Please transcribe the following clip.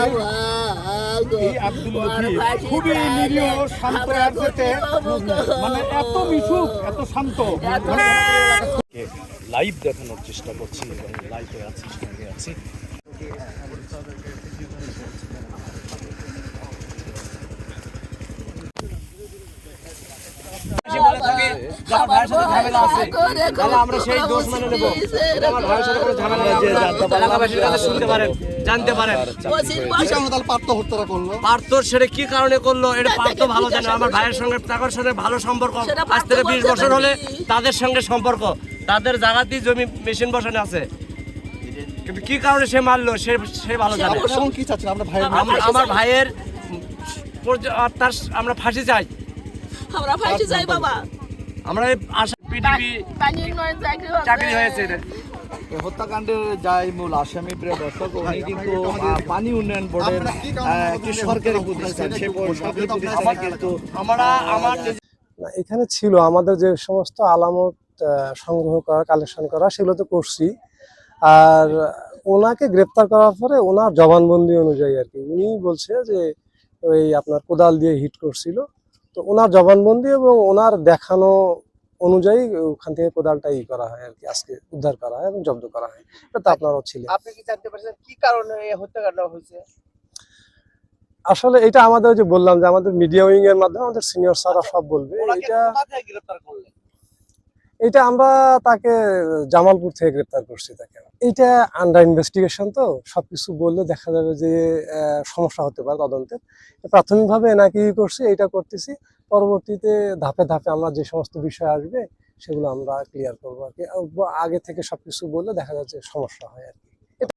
ভাই এই আব্দুল লতিফ খুবই নিরীহ শান্ত যেতে মানে এত মিশুক এত শান্ত লাইভ দেখানোর চেষ্টা করছি এবং লাইভে আছি সঙ্গে আছি আমরা সেই দোষ মেনে নেব আমার ভাইয়ের সাথে কোনো ঝামেলা এলাকাবাসীর কাছে শুনতে পারেন জানতে পারেন পার্থ সেটা কি কারণে করলো এটা পার্থ ভালো জানে আমার ভাইয়ের সঙ্গে তার সঙ্গে ভালো সম্পর্ক আজ থেকে 20 বছর হলে তাদের সঙ্গে সম্পর্ক তাদের জায়গাতেই জমি মেশিন বসানো আছে কিন্তু কি কারণে সে মারলো সে ভালো জানে আমার ভাইয়ের আমরা ফাঁসি চাই বাবা আমরা আশা পিডিবি চাকরি হয়েছে হত্যাকাণ্ডের যাই মূল আসামি প্রিয় দর্শক উনি কিন্তু পানি উন্নয়ন বোর্ডের একটি সরকারি প্রতিষ্ঠান সেই সরকারি প্রতিষ্ঠানে কিন্তু এখানে ছিল আমাদের যে সমস্ত আলামত সংগ্রহ করা কালেকশন করা সেগুলো তো করছি আর ওনাকে গ্রেপ্তার করার পরে ওনার জবানবন্দি অনুযায়ী আর কি উনি বলছে যে ওই আপনার কোদাল দিয়ে হিট করছিল তো ওনার জবানবন্দি এবং ওনার দেখানো অনুযায়ী ওখান থেকে কোদালটা করা হয় আর কি আজকে উদ্ধার করা হয় এবং জব্দ করা হয় এটা আপনারাও ছিলেন আপনি কি জানতে পারছেন কি কারণে এই হত্যাকাণ্ড হয়েছে আসলে এটা আমাদের যে বললাম যে আমাদের মিডিয়া উইং এর মাধ্যমে আমাদের সিনিয়র স্যাররা সব বলবে এটা গ্রেফতার করলেন এটা আমরা তাকে জামালপুর থেকে গ্রেপ্তার করছি তাকে এটা আন্ডার ইনভেস্টিগেশন তো সবকিছু বললে দেখা যাবে যে সমস্যা হতে পারে তদন্তের প্রাথমিকভাবে নাকি করছি এটা করতেছি পরবর্তীতে ধাপে ধাপে আমরা যে সমস্ত বিষয় আসবে সেগুলো আমরা ক্লিয়ার করবো আর কি আগে থেকে সবকিছু বললে দেখা যাচ্ছে সমস্যা হয় আর কি